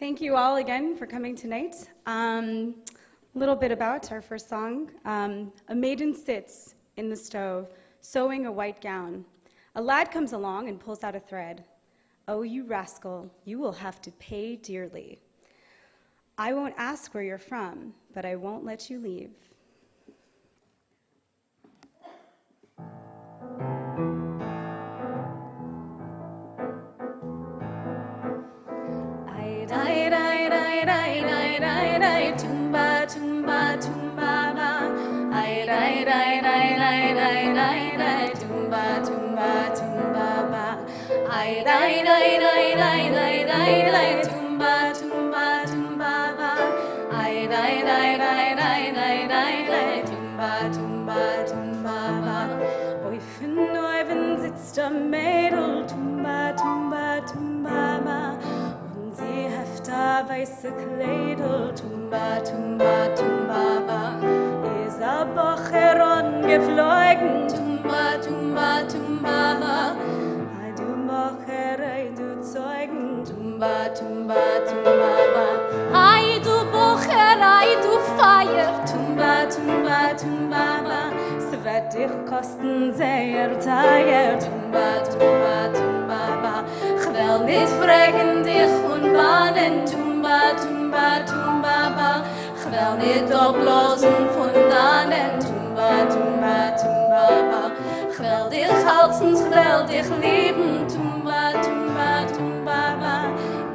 Thank you all again for coming tonight. A little bit about our first song. A maiden sits in the stove, sewing a white gown. A lad comes along and pulls out a thread. Oh, you rascal, you will have to pay dearly. I won't ask where you're from, but I won't let you leave. Tumba, tumba, tumba, ba. Ay, rai, rai, rai, rai, rai, rai, rai. Tumba, tumba, tumba, ba. Ay, rai, rai, rai, rai, rai, rai, rai. Tumba, tumba, tumba, ba. Ay, rai, rai, rai, rai, rai, rai, rai. Tumba, tumba, tumba, ba. Auf in Neuven sitzt der Mädel. Tumba, tumba, tumba, ba. Sie heft a weiße Kleidel, tumba, tumba, tumba, ba. Is a Bocher angeflogen, tumba, tumba, tumba, ba. Ei du Bocher, ei du Zeugen, tumba, tumba, tumba, ba. Ei du Bocher, ei du Feier, tumba, tumba, tumba, ba. Es wird dich kosten sehr teuer, tumba, tumba, tumba, ba. Ich will nicht fragen dich von Bahnen, tumba, tumba, tumba, ba. Ich will nicht abblasen von dannen, tumba, tumba, tumba, ba. Ich will dich halten, ich will dich lieben, tumba, tumba, tumba, ba.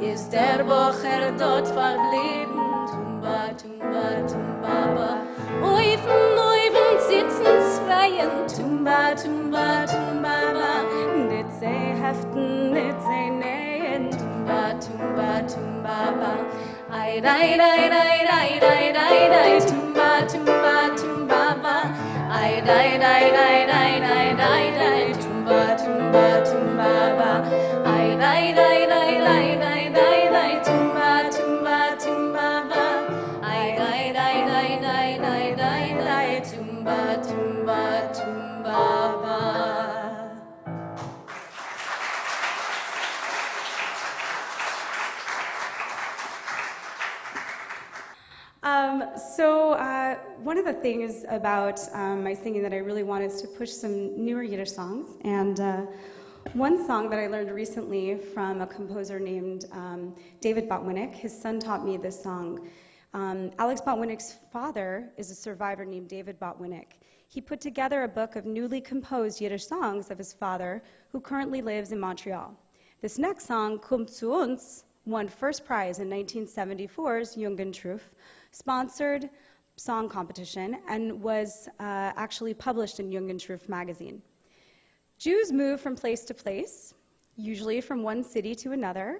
Ist der Bocher dort verblieben, tumba, tumba, tumba, ba. Uiven sitzen zweien, tumba, tumba, tumba, ba. Nicht sie heften, nicht sie nähen, tumba, tumba, tumba, ba. Ay, rai, rai, rai, rai, rai, rai, rai, tumba, tumba, tumba, ba. Ay, rai, rai, rai, rai, rai, rai, rai, tumba, tumba, tumba, ba. Ay, rai, rai, rai, rai, rai, rai, rai, tumba, tumba, tumba, ba. Ay, rai, rai, rai, rai, rai, rai, rai, tumba, tumba, tumba, ba. One of the things about my singing that I really want is to push some newer Yiddish songs. And one song that I learned recently from a composer named David Botwinick, his son taught me this song. Alex Botwinick's father is a survivor named David Botwinick. He put together a book of newly composed Yiddish songs of his father, who currently lives in Montreal. This next song, Kommt zu uns, won first prize in 1974's Jugendtruf sponsored song competition and was actually published in Jugendtruf magazine. Jews move from place to place, usually from one city to another.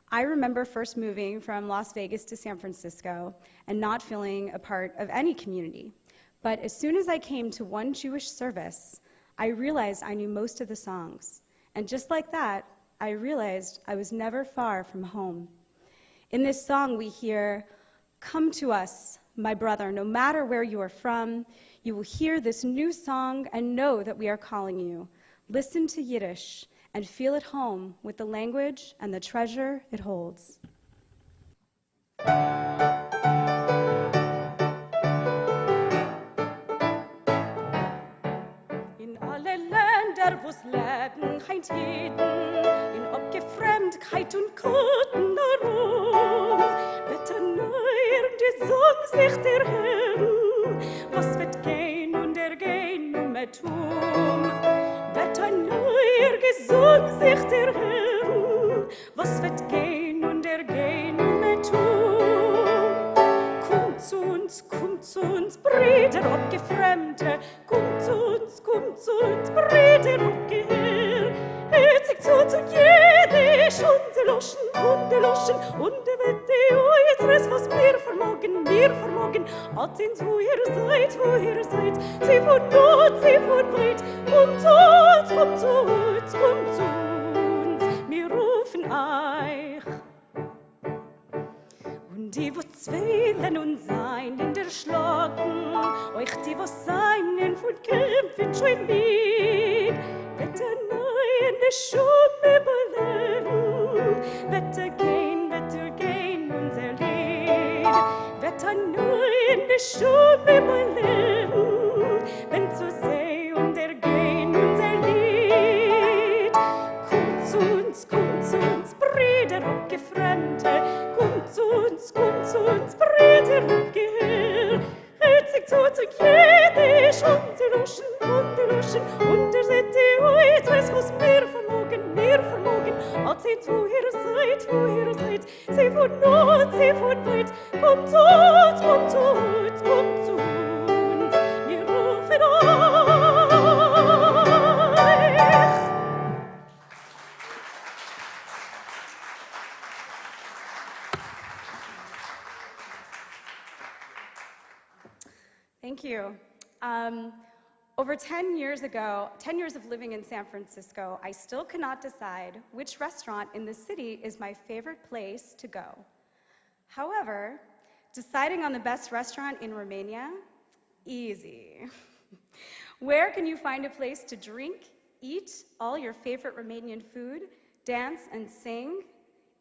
I remember first moving from Las Vegas to San Francisco and not feeling a part of any community. But as soon as I came to one Jewish service, I realized I knew most of the songs. And just like that, I realized I was never far from home. In this song, we hear, "Come to us, my brother, no matter where you are from. You will hear this new song and know that we are calling you. Listen to Yiddish and feel at home with the language and the treasure it holds." In alle Länder, wo's Leben heint jeden, in Abgefremdkeit und Koten herum, wird erneuern die Song sich der Herren, was wird gehen und ergehen um Tum. Wird erneuer gesung sich der Herren, was wird gehen und ergehen um Tum. Kommt zu uns, Brüder abgefremde, kommt zu uns, Brüder abgehör. Hört sich zu Jiddisch, und die loschen, und die Wette, jetzt was wir vermogen, hat sind, wo ihr seid, sie von Not, sie von Weit, kommt zu uns, wir rufen euch. Und die, wo zweilen und sein in der Schlagen, euch die, wo seinen von Kämpfen schon mit, wird der neue Schub überleben, wird er gehen neue Stunde mein Leben, wenn zu See und der Gehen und der Lied. Kommt zu uns, Brüder und Gefremde, kommt zu uns, Brüder und Gehör. Hört sich zu Jiddisch und die Luschen, und ihr seid die Uitres, was wir vermogen, als ihr zu ihr seid, sie von Not, sie von Weit, kommt zu uns, wir rufen euch. Thank you. Over 10 years ago, 10 years of living in San Francisco, I still cannot decide which restaurant in the city is my favorite place to go. However, deciding on the best restaurant in Romania, easy. Where can you find a place to drink, eat all your favorite Romanian food, dance and sing?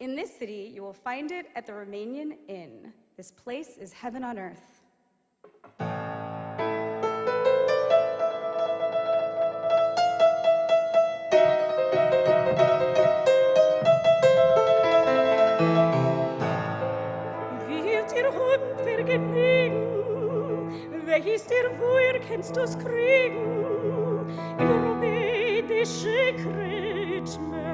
In this city, you will find it at the Romanian Inn. This place is heaven on earth. Welches dir woher kennst du's kriegen in rumänische Kretschme?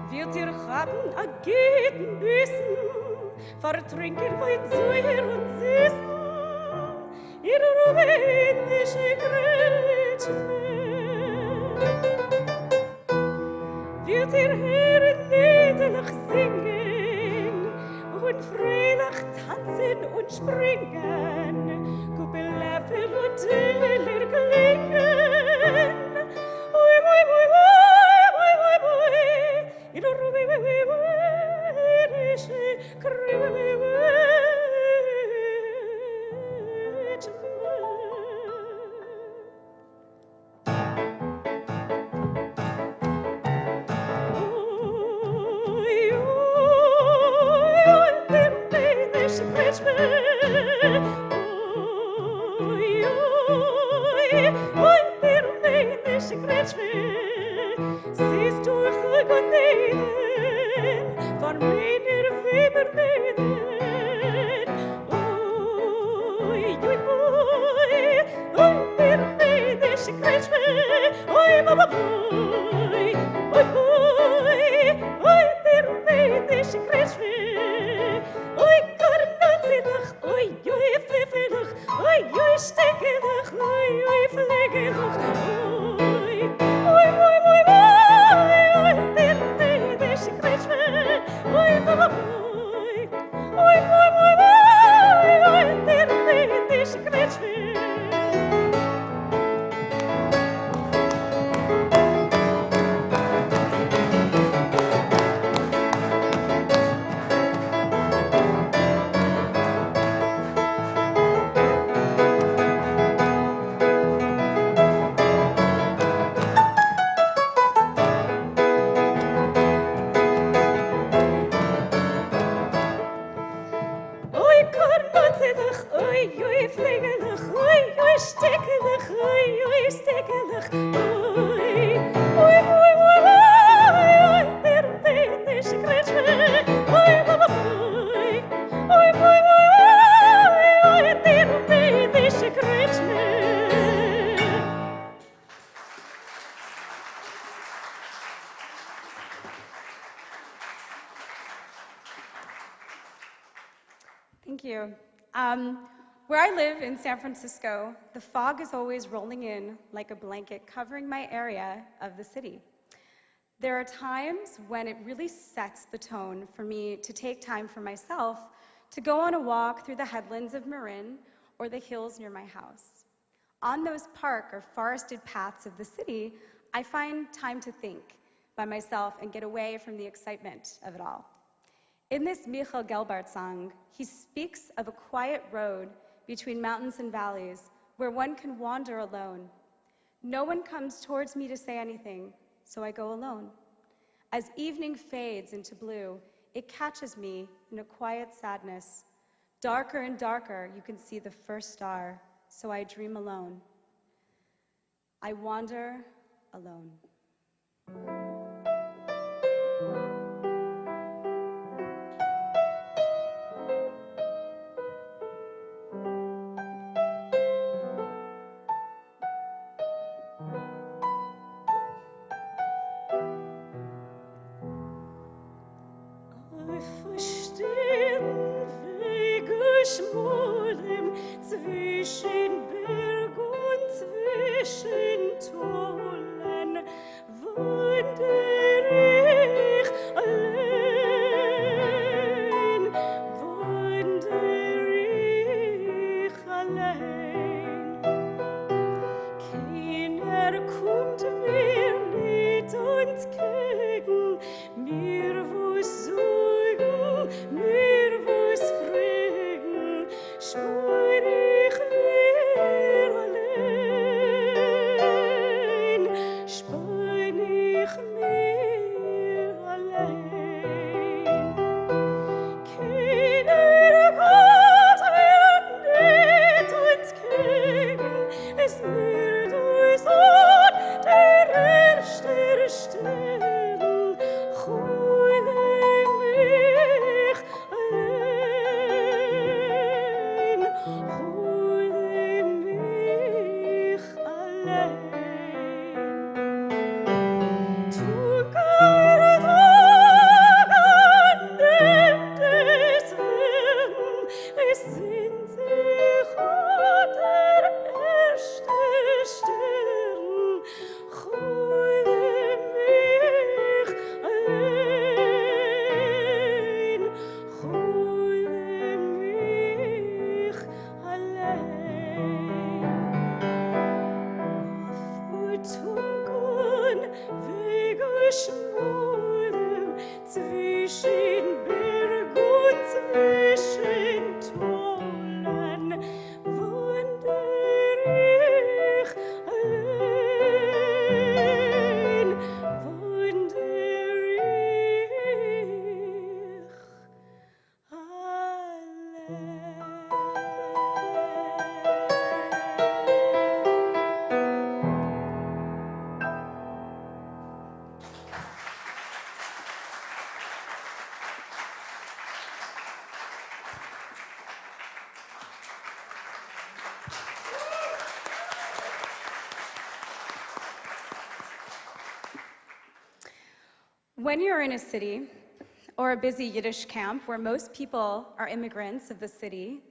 Wird ihr haben agiten müssen, vertrinken Wein, Säuer und Zisl in rumänische Kretschme? Wird ihr hören niedlich singen und freilich tanzen und springen, Kuppelläpfel und Teller klingen. Oi, oi, oi, oi, oi, oi, in rumänische Kretschme. Siehst du Hungarian von meiner Webermäden? Oi, oi, oi, oi, der rumänische Kretschme, oi, mama, oi, oi, oi, oi, der rumänische Kretschme, oi, karnatzelig, oi, oi, pfeffelig, oi, oi, steckelig, oi, oi, pflegelig, oi, oi, oi, oi, oi, der rumänische Kretschme, oi, mama, oi, oi, oi, oi, oi, der rumänische Kretschme. Thank you. Where I live in San Francisco, the fog is always rolling in like a blanket covering my area of the city. There are times when it really sets the tone for me to take time for myself to go on a walk through the headlands of Marin or the hills near my house. On those park or forested paths of the city, I find time to think by myself and get away from the excitement of it all. In this Michael Gelbart song, he speaks of a quiet road between mountains and valleys where one can wander alone. No one comes towards me to say anything, so I go alone. As evening fades into blue, it catches me in a quiet sadness. Darker and darker, you can see the first star, so I dream alone. I wander alone. Zwischen Berg und zwischen Tollen wandere ich allein, wandere ich allein. Keiner kommt mir nicht entgegen, mir was sagen, mir was fragen, spür ich mir allein, spür ich mir allein. Keiner kommt mir nicht entgegen, es wird uns an der ersten Stelle, hole mich allein, hole mich allein. Dunkler Tag an dem des Willen, es sind sich an der ersten Stern, hole mich allein, hole mich allein. Vertungen weggeschmollen zwischen Berg und zwischen Tollen, wandere ich allein, wandere ich When you're in a city or a busy Yiddish camp where most people are immigrants of the city,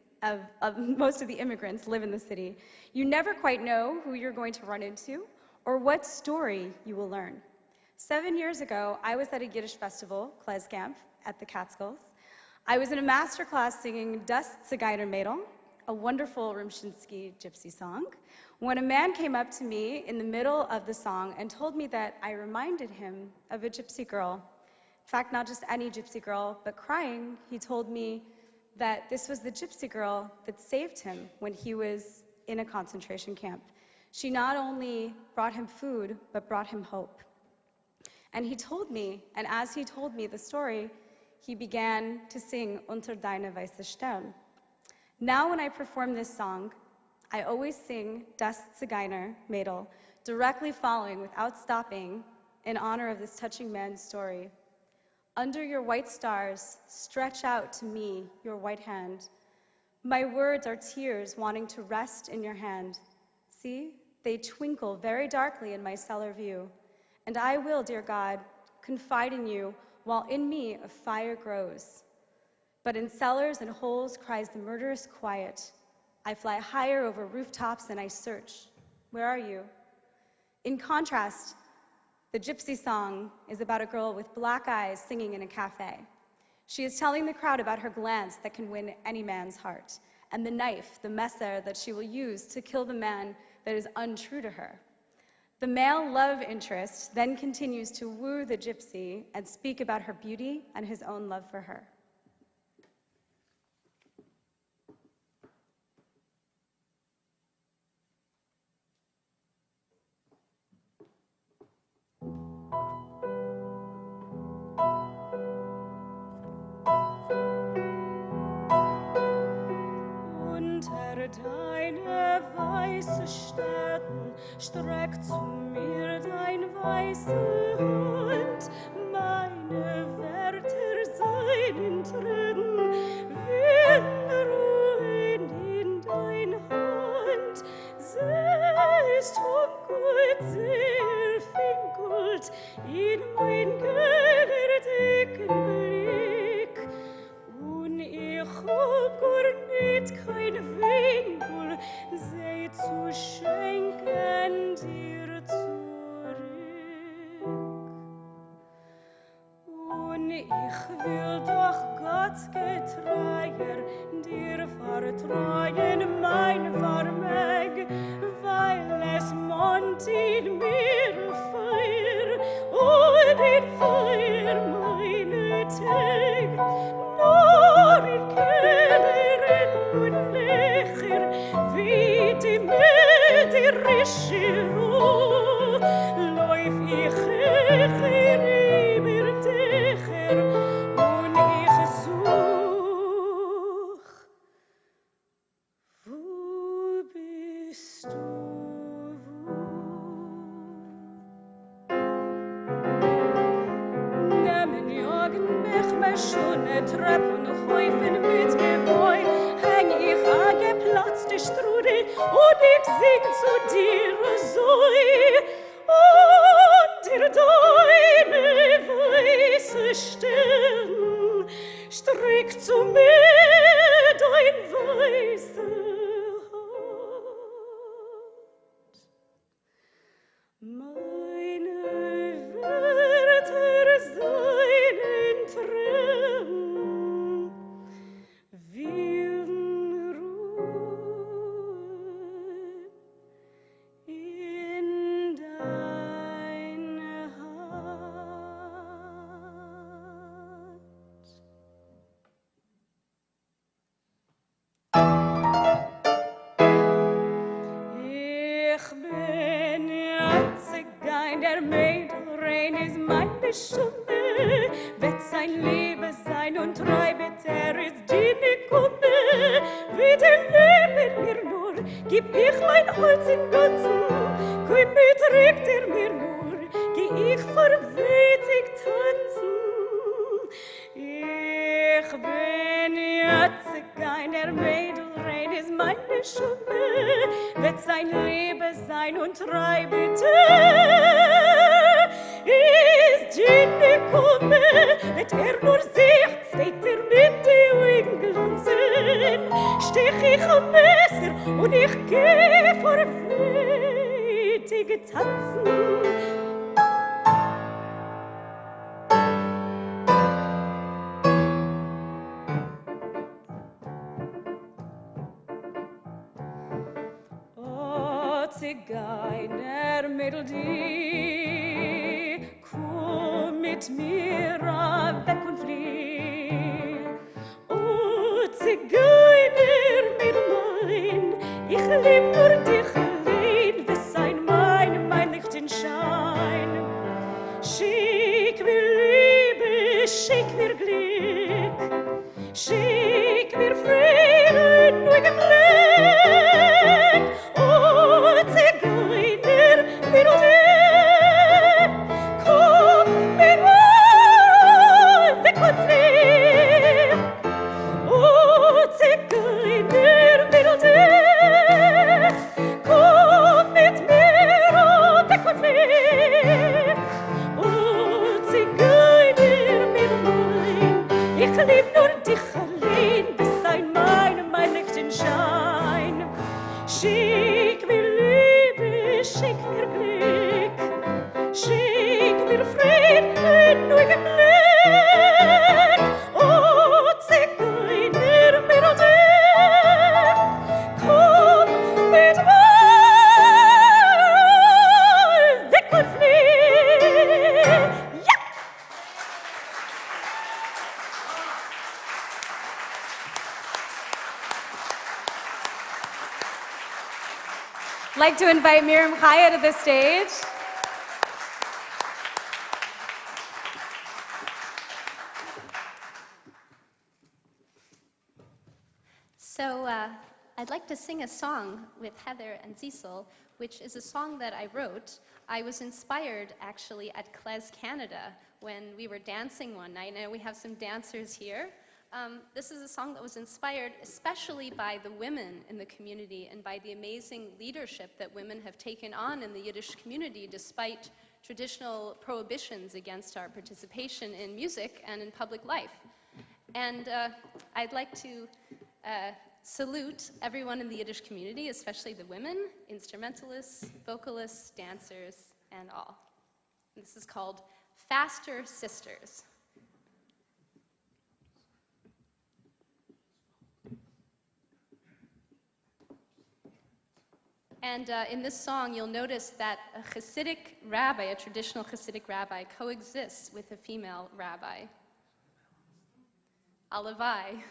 most of the immigrants live in the city, you never quite know who you're going to run into or what story you will learn. 7 years ago, I was at a Yiddish festival, Camp, at the Catskills. I was in a master class singing Das Zigeuner Mädel, a wonderful Rumshinsky gypsy song, when a man came up to me in the middle of the song and told me that I reminded him of a gypsy girl. In fact, not just any gypsy girl, but crying, he told me that this was the gypsy girl that saved him when he was in a concentration camp. She not only brought him food, but brought him hope. And he told me, and as he told me the story, he began to sing Unter deine weiße Stirn. Now when I perform this song, I always sing Das Zigeuner Mädel, directly following without stopping in honor of this touching man's story. Under your white stars, stretch out to me your white hand. My words are tears wanting to rest in your hand. See, they twinkle very darkly in my cellar view. And I will, dear God, confide in you while in me a fire grows. But in cellars and holes cries the murderous quiet. I fly higher over rooftops and I search. Where are you? In contrast, the gypsy song is about a girl with black eyes singing in a café. She is telling the crowd about her glance that can win any man's heart, and the knife, the messer, that she will use to kill the man that is untrue to her. The male love interest then continues to woo the gypsy and speak about her beauty and his own love for her. deine weiße Stirn, streck zu mir dein weiße Hand, meine Wärter seinen Tränen werden ruhen in dein Hand. Sie ist von Gold, sehr viel Gold in mein gelberdicken Blick, und ich hab gar nicht kein Winkel, sie zu schenken dir zurück. Und ich will doch Gott getreuer dir vertrauen, mein Vermög, weil es mont in mir Feuer, und in Feuer meine Tag, nur in Kellern und Lecher, wie die mörderische Ruhe, läuf ich über Dächer, und ich such, wo bist du? Nehmen jagen mich meine schöne Treppe und häufen mit Gewoi, häng ich angeplatzte Strudel und ich sing zu dir so. Und dir deine weiße Stirn strickt zu mir dein weiße Hand. Meine Wörter seinen Tränen werden ruhen in deine Hand. Ich bin Zigeuner, der Mädelrein ist mein Beschumme, wird sein Leben sein und treibet ist die Nikumme, wie dem Leben mir nur, gib ich mein Holz im Ganzen, kein beträgt mir nur, geh ich verwehtig tanzen. Ich bin Zigeuner, Mädelrein ist mein Beschumme, wird sein Leben sein und treibet ist die Nikumme, wird nur sieht, steht mit die Augen glanzen, stech ich am Messer und ich geh verwehtig tanzen. Zigeuner Melodie, komm mit mir weg und flieh. Oh, Zigeuner Mädelein, ich lieb nur dich allein, bis sein mein Lichtenschein. Schick mir Liebe, schick mir Glück, schick mir Frieden, ruhigem Blick. I'd like to invite Miryem-Khaye to the stage. So I'd like to sing a song with Heather and Zisl, which is a song that I wrote. I was inspired, actually, at Klein, Canada, when we were dancing one night. Now we have some dancers here. This is a song that was inspired especially by the women in the community and by the amazing leadership that women have taken on in the Yiddish community despite traditional prohibitions against our participation in music and in public life. And I'd like to salute everyone in the Yiddish community, especially the women, instrumentalists, vocalists, dancers, and all. This is called Faster Sisters. And in this song, you'll notice that a Hasidic rabbi, a traditional Hasidic rabbi, coexists with a female rabbi. Alavai.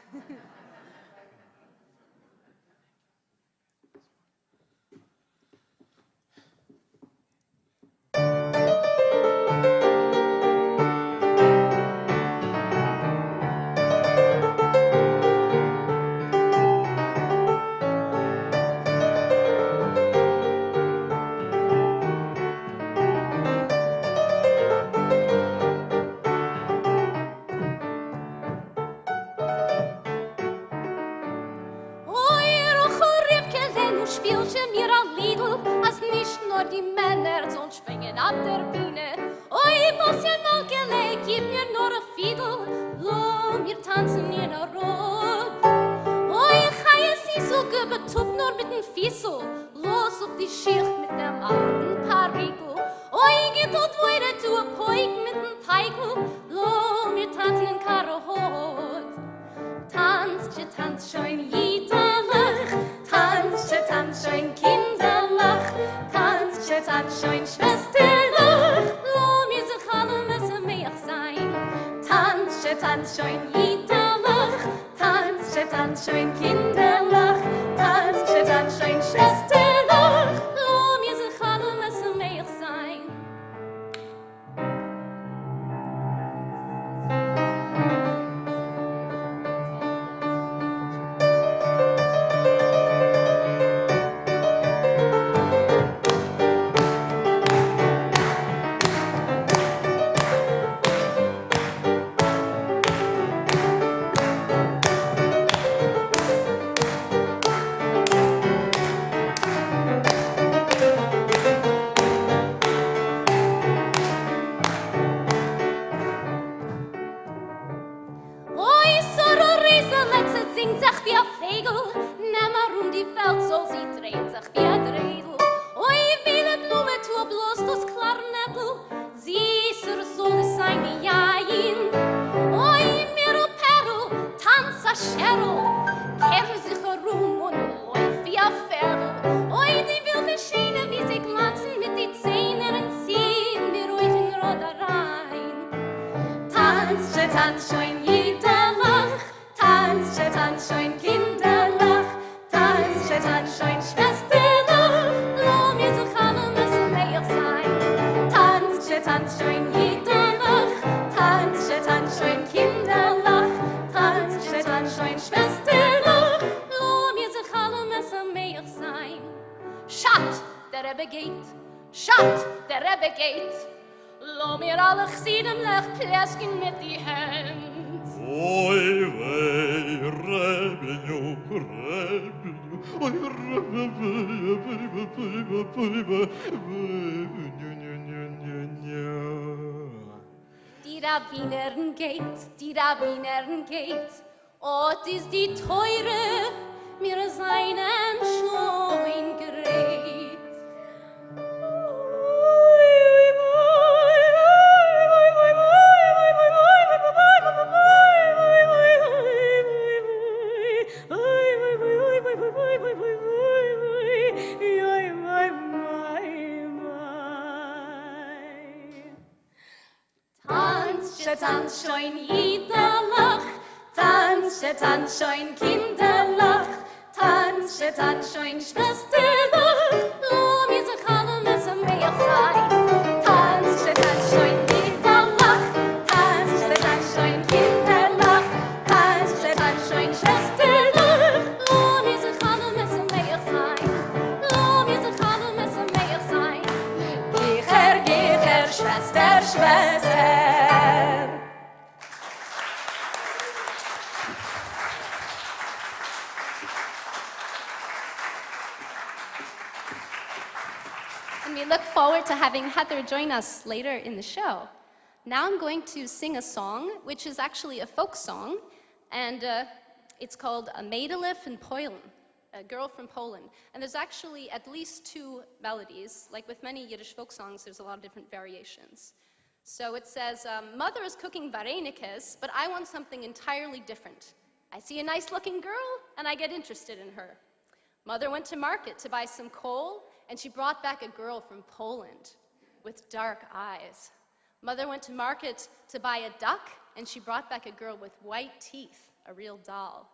Spielche mir a Liedl, als nicht nur die Männer sollen springen auf der Bühne. Oi, was ja mal gelegt, gib mir nur a Fiedel, lo, mir tanzen in a Rot. Oi, Chaye Zisl, gebetub nur mit dem Fiesel, los auf die Schicht mit dem alten Parigel. Oi, geht und weiter, du a Poik mit dem Peigel, lo, mir tanzen in Karahot. Tanz schon jederlich, tanz schon kinderlich, tanz schon schwesterlich, lo, mir sich alle müssen mehr sein. Tanz schon jederlich, tanz schon kinderlich, tanz schon schwesterlich, lo, mir sich alle müssen mehr sein. Tanz schon jederlich, tanz schon kinderlich, tanz schon schwesterlich, lo, mir sich alle müssen mehr sein. Tanz schon jederlich, tanz schon kinderlich, tanz schon schwesterlich, lo, mir sich alle müssen mehr sein. Schat, der Rebbe geht, Schat, der Rebbe geht. Lo mir alle chsidem lech pleskin mit die Hand. Oi, wei, Rebenu, oi, Die Rabbinern geht, ot is die Teure, mir seinen schon gerät. Tanz schon jederlich, tanz schon kinderlich, tanz schon schwesterlich, lo, mir sich alle müssen mehr sein. Tanz schon jederlich, tanz schon kinderlich, tanz schon schwesterlich, lo, mir sich alle And we look forward to having Heather join us later in the show. Now I'm going to sing a song, which is actually a folk song, and it's called A Meidele van Polen, a girl from Poland. And there's actually at least 2 melodies. Like with many Yiddish folk songs, there's a lot of different variations. So it says, mother is cooking varenikes, but I want something entirely different. I see a nice-looking girl, and I get interested in her. Mother went to market to buy some coal, and she brought back a girl from Poland with dark eyes. Mother went to market to buy a duck, and she brought back a girl with white teeth, a real doll.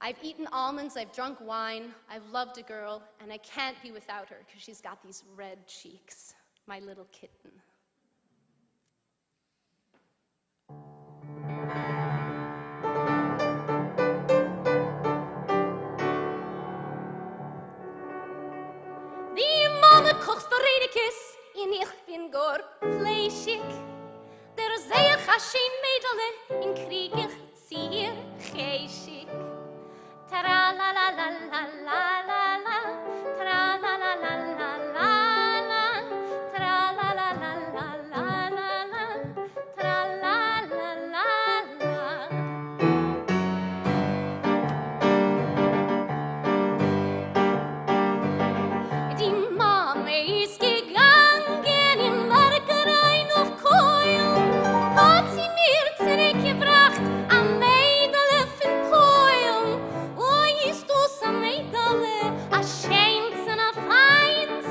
I've eaten almonds, I've drunk wine, I've loved a girl, and I can't be without her because she's got these red cheeks, my little kitten. Die Mama kocht Varenikes, en ich bin gar fleischig. Der sehr schön Mädele, in Krieg ich ziehe Geisig. Tra la la la la la la la, tra la la la la la la, tra la la la la la la la, tra la la la la. Die Mama ist gegangen in Markerei auf Koyon, hat sie mir zurückgebracht am Mädele von Polen. Oh, ist du so Mädele, a schönes und a feins,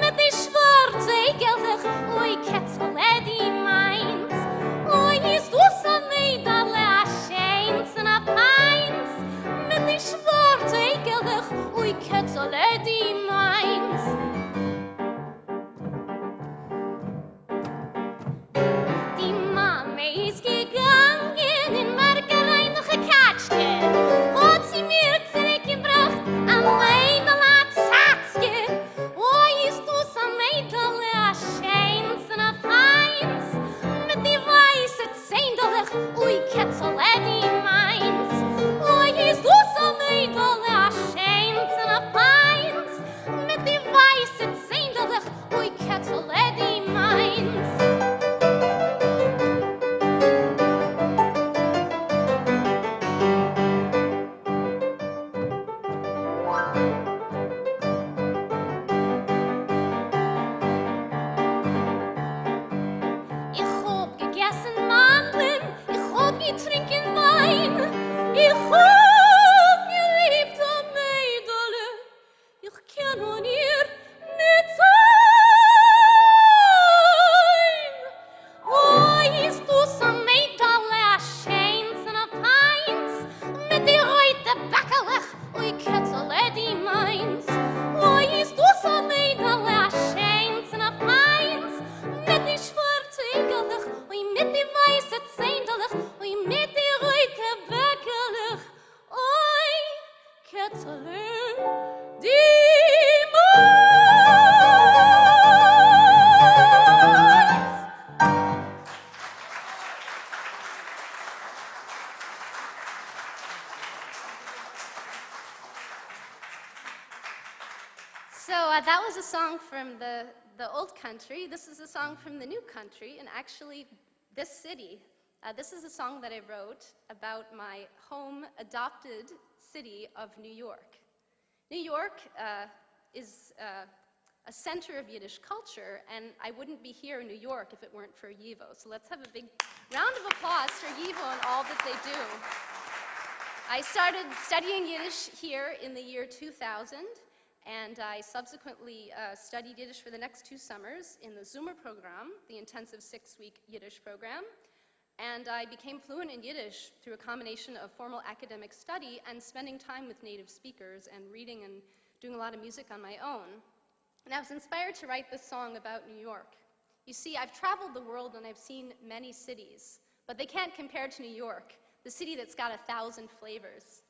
mit die schwarze Egelech, oi Ketzele die meins. Oh, ist du so Mädele, a schönes und a feins, mit die schwarze Egelech, oi Ketzele die meins. Die Mama ist gegangen in Markerei noch a Katschke, hat sie mir zurückgebracht am Mädele a Zatzke. Oh, ist du so Mädele, a schönes und a feins, mit die weiße Zähndelech, ui Ketzele die meins. Oh, ist du so Mädele, a schönes und a feins, mit die weiße Zähndelech, ui Ketzele die meins. Ich hab gegessen Mandeln, ich hab getrinken Wein, ich hab geliebt am Mädele, ich kann an ihr nicht sein. Oh, ist du so Mädele, a schönes und a feins, mit die reute Backelech, oi Ketzele die meins. Oh, ist du so Mädele, a schönes und a feins, mit die schwarze Egelech, oi mit die weiße Zähndelech, oi mit die reute Backelech, oi Ketzele die meins. So that was a song from the old country. This is a song from the new country, and actually this city. This is a song that I wrote about my home adopted city of New York. New York is a center of Yiddish culture, and I wouldn't be here in New York if it weren't for YIVO. So let's have a big round of applause for YIVO and all that they do. I started studying Yiddish here in the year 2000, and I subsequently studied Yiddish for the next 2 summers in the Zoomer program, the intensive 6-week Yiddish program. And I became fluent in Yiddish through a combination of formal academic study and spending time with native speakers and reading and doing a lot of music on my own. And I was inspired to write this song about New York. You see, I've traveled the world and I've seen many cities, but they can't compare to New York, the city that's got 1,000 flavors.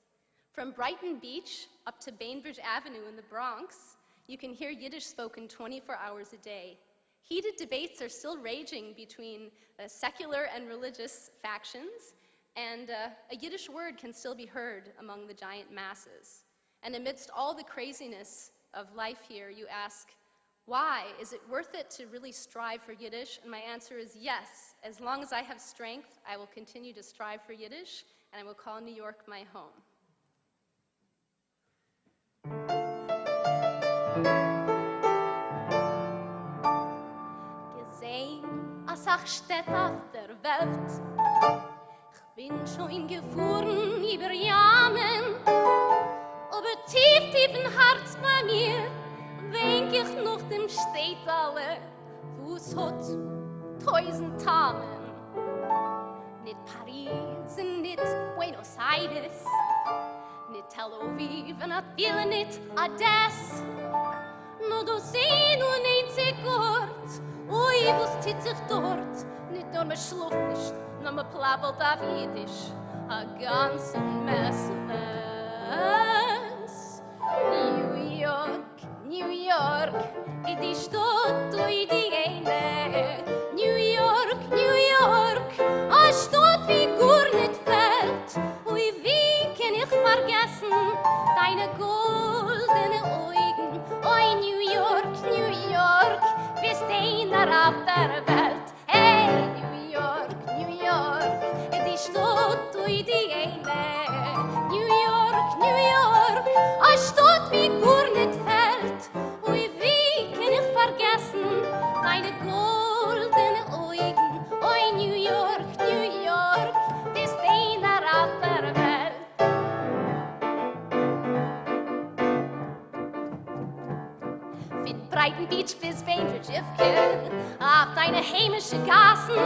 From Brighton Beach up to Bainbridge Avenue in the Bronx, you can hear Yiddish spoken 24 hours a day. Heated debates are still raging between secular and religious factions, and a Yiddish word can still be heard among the giant masses. And amidst all the craziness of life here, you ask, Why? Is it worth it to really strive for Yiddish? And my answer is yes. As long as I have strength, I will continue to strive for Yiddish, and I will call New York my home. Gesehen, als ach steht auf der Welt. Ich bin schon gefahren über Jahren, aber tief, tief im Herz bei mir denk ich noch dem Städtale, wo es hat 1000 Tamen. Nicht Paris und nicht Buenos Aires, nicht Tel Aviv und viele nicht Odessa. Nur du sehen und einzig Ort, ui, was tut sich dort? Nicht nur man schluft nicht, nur man plappelt auf Yiddish, a ganzen Mess. New York, New York, in die Stadt, in die eine. New York, New York, a Stadt wie gar nicht fällt. Ui, wie kann ich vergessen deine goldene Augen? Oi, New York, New York, bist einer auf der Welt. Hey, New York, New York, in die Stadt, in die eine. New York, New York, a Stadt wie gar nicht fällt. Ui, wie kann ich vergessen deine goldene Augen? Oi, New York, New York, bist einer auf der Welt. Von Brighton Beach bis Bainbridge, auf deine heimische Gassen,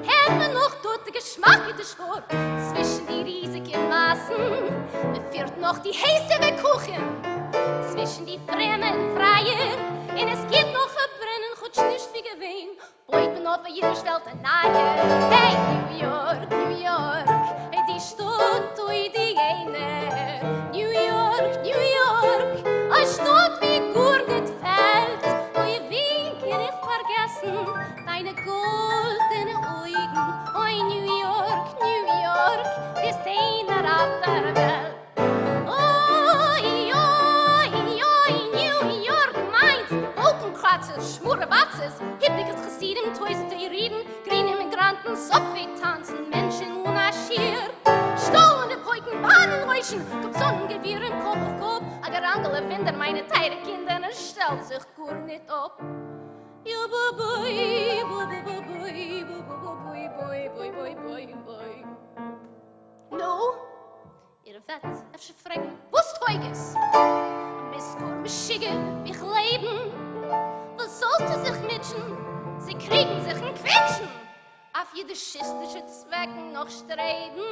hält man noch dort den Geschmack in der Sport zwischen die riesigen Massen. Führt noch die heißere Kuchen zwischen die fremden Freier. Und es gibt noch verbrennen, gut nicht wie gewinn. Beut man auf jeder Welt ein Neue. Hey, New York, New York, die Stadt, die eine. New York, New York, eine Stadt wie gar nicht fällt. Ui, wie kann ich vergessen deine goldene Augen? Oi, New York, New York, bist einer auf der Welt. Oi, oi, oi, New York meins. Wolkenkratzes, Schmurrebatzes, hippiges Chassidim, Täusende Juriden, grüne Migranten, Subway tanzen, Menschen unaschiert. Stohlende Poiken, Bahnenräuschen, kommt Sonnengewieren, Kopf auf Kopf, a gerangele Winder, meine teure Kinder, es stellt sich gar nicht ab. Ja, boi, boi, boi, boi, boi, boi, boi, boi, boi, boi. No, ihr werdet öfter fragen, was Teuges? Bis gar beschicken, wie ich leben. Was sollst du sich mitschen? Sie kriegen sich ein Quetschen. Auf jiddischistische Zwecken noch streben.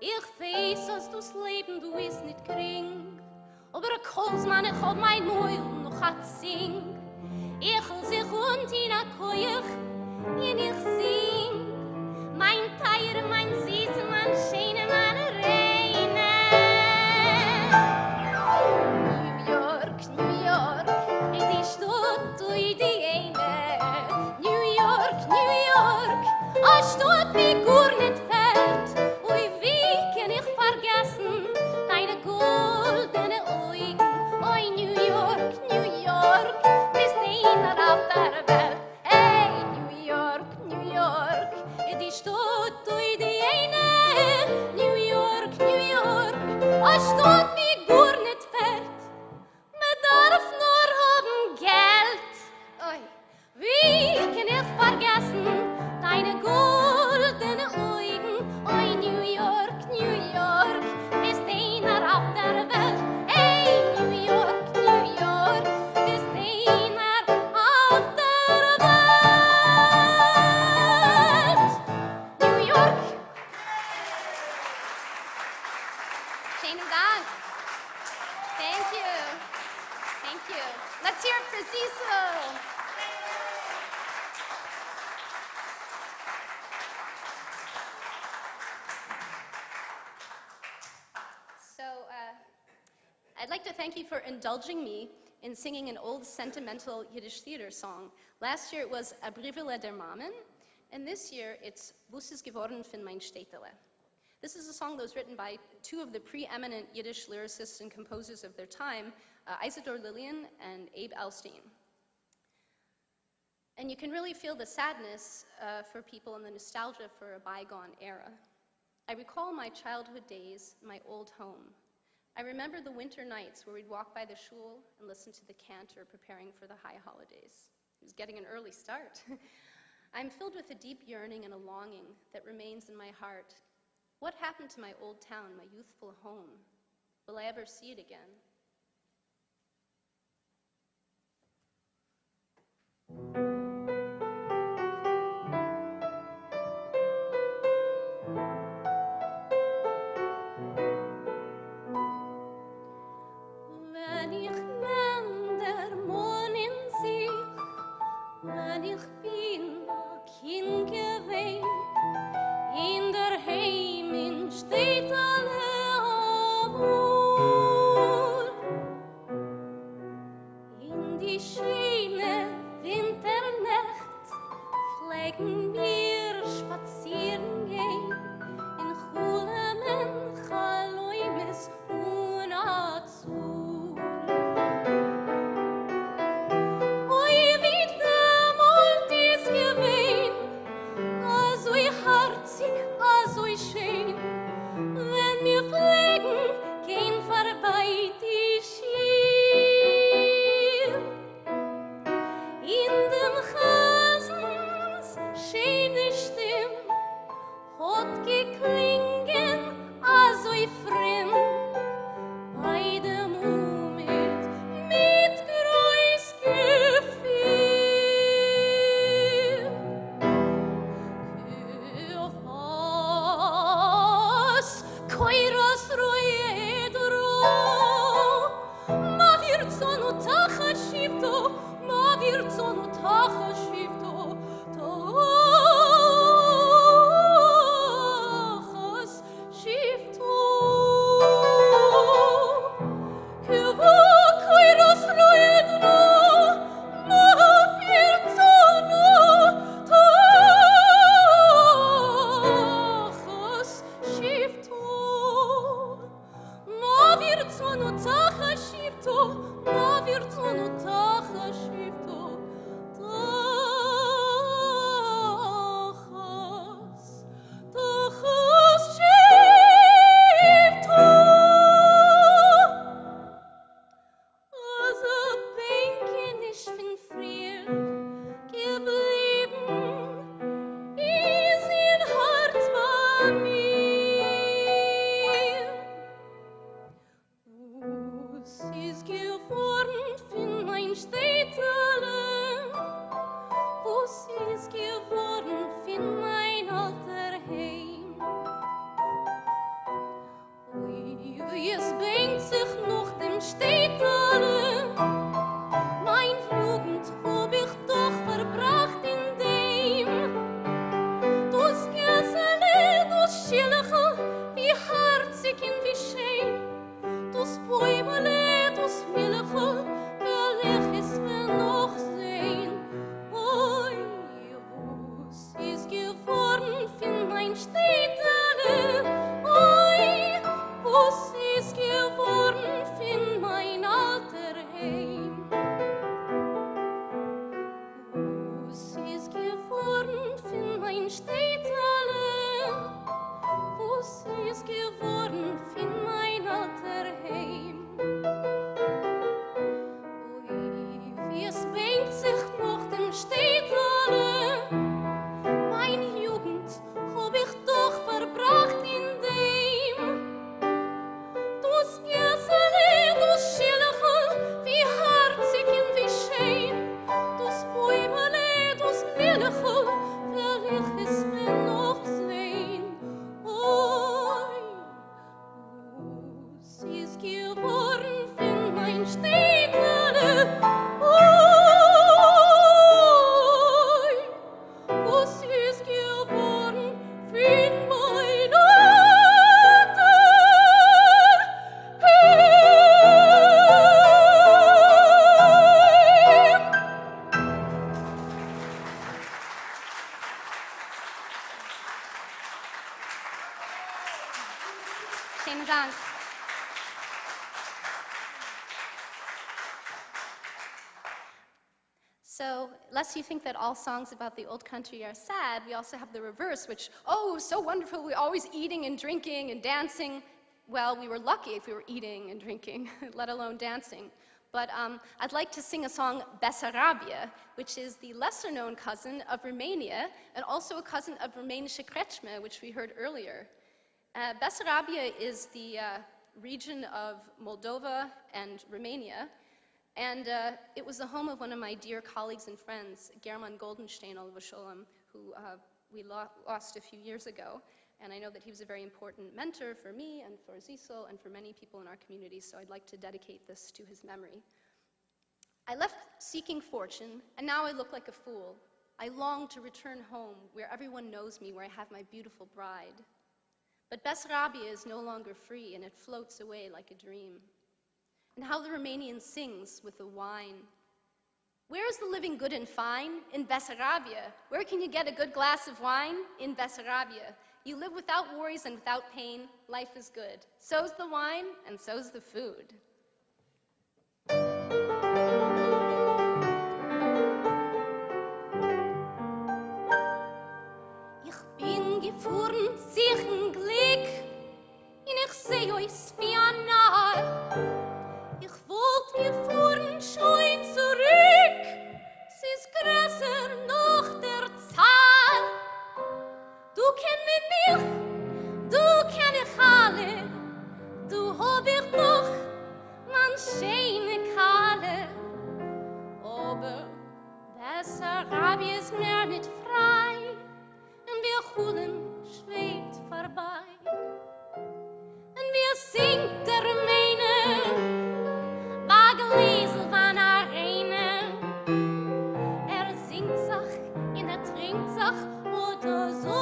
Ich weiß, dass du's Leben du ist nicht krieg. Aber ein Kolsmann, ich hab mein Mäuel noch hat sing. Ich will sich und in a Koyach, und ich sing. Mein Teier, mein Süße, mein Schöne, meine Reine. New York, New York, in die Stadt, in die eine. New York, New York, a Stadt wie gar nicht fällt. Ui, wie kann ich vergessen deine goldene Augen? Oi, New York, New York, bist einer auf der Welt. Hey, New York, New York, in die Stadt, in die eine. New York, New York, a Stadt wie gar nicht fällt. Man darf nur haben Geld. Oi, wie kann ich vergessen deine goldene Augen? Oi, New York, New York, bist einer auf der Welt. Hey, New York, New York, bist einer auf der Welt. New York. Schönen Dank. Thank you. Thank you. Let's hear it for Zisl. So, I'd like to thank you for indulging me in singing an old sentimental Yiddish theater song. Last year it was A Brivele der Mamen, and this year it's Was ist geworden von mein Städtele. This is a song that was written by two of the preeminent Yiddish lyricists and composers of their time, Isidor Lillian and Abe Alstein. And you can really feel the sadness for people and the nostalgia for a bygone era. I recall my childhood days in my old home. I remember the winter nights where we'd walk by the shul and listen to the cantor preparing for the high holidays. It was getting an early start. I'm filled with a deep yearning and a longing that remains in my heart. What happened to my old town, my youthful home? Will I ever see it again? Wenn ich nenn der Mond in sich, wenn ich bin a Kind gewesen, in der Heimin steht alle Amor. In die schöne Winternacht pflegen wir spazieren gehen, in Miryem-Khaye und Azul. Oi, wie damals ist gewesen, also herzig, also schön, wenn wir pflegen, gehen vorbei die Schier. In dem Hasens schöne Stimme hat geklingen, also fremd, bei dem Moment mit groß Gefühl. Kufas, koiras roedro, ma virtzon utacha shifto, ma virtzon utacha shifto, tachas shifto. Kuva koiras roedro, ma virtzon utachas shifto. Ma virtzon utacha shifto, ma virtzon utacha shifto, tachas shifto. Als a Bänken ich bin früher geblieben, ist ihr Herz bei mir. Was ist geworden von mein Städtchen? Was ist geworden von mein alter Heim? Ui, wie es bängt sich noch dem Städtchen. Mein Jugend hab ich doch verbracht in dem. Das Gäsele, das Schilchel, wie herzig und wie schön. Das Bäumele, das Milchel, will ich es mir noch sehen. Oi, was ist geworden von mein Städtele? Oi, was ist geworden von mein alter Heim? Was ist geworden von mein Städtele? Was ist geworden von mein alter Heim? Ui, wie es bängt sich noch dem Städtele. Mein Jugend hab ich doch verbracht in dem. Das Gäsele, das Schilchel, wie herzig und wie schön. Das Bäumele, das Milchel, will ich es mir noch sehen. Oi, was ist geworden von mein Städtele? Oi, was ist geworden von mein alter Heim? Vielen Dank. So, lest you think that all songs about the old country are sad, we also have the reverse, which, oh, so wonderful, we're always eating and drinking and dancing. Well, we were lucky if we were eating and drinking, let alone dancing. But I'd like to sing a song, Bessarabia, which is the lesser-known cousin of Romania, and also a cousin of Rumänische Kretschme, which we heard earlier. Bessarabia is the region of Moldova and Romania, and it was the home of one of my dear colleagues and friends, German Goldenstein, who we lost a few years ago. And I know that he was a very important mentor for me and for Zisl and for many people in our community, so I'd like to dedicate this to his memory. I left seeking fortune, and now I look like a fool. I long to return home, where everyone knows me, where I have my beautiful bride. But Bessarabia is no longer free, and it floats away like a dream. And how the Romanian sings with the wine. Where is the living good and fine? In Bessarabia. Where can you get a good glass of wine? In Bessarabia. You live without worries and without pain. Life is good. So's the wine, and so's the food. Ich bin gefahren, sichen Glück, und ich seh euch wie ein Narr. Ich wollt mir fahren, schon zurück, sie ist größer noch der Zahl. Du kenn mich, du kenn ich alle, du hab ich doch, man schöne Kalle. Aber Bessarabia ist mir nicht frei, und wir holen schwebt vorbei. Und wir singt der Rumäne, war gelesen von Arena. Singt sich, und trinkt sich, oder so.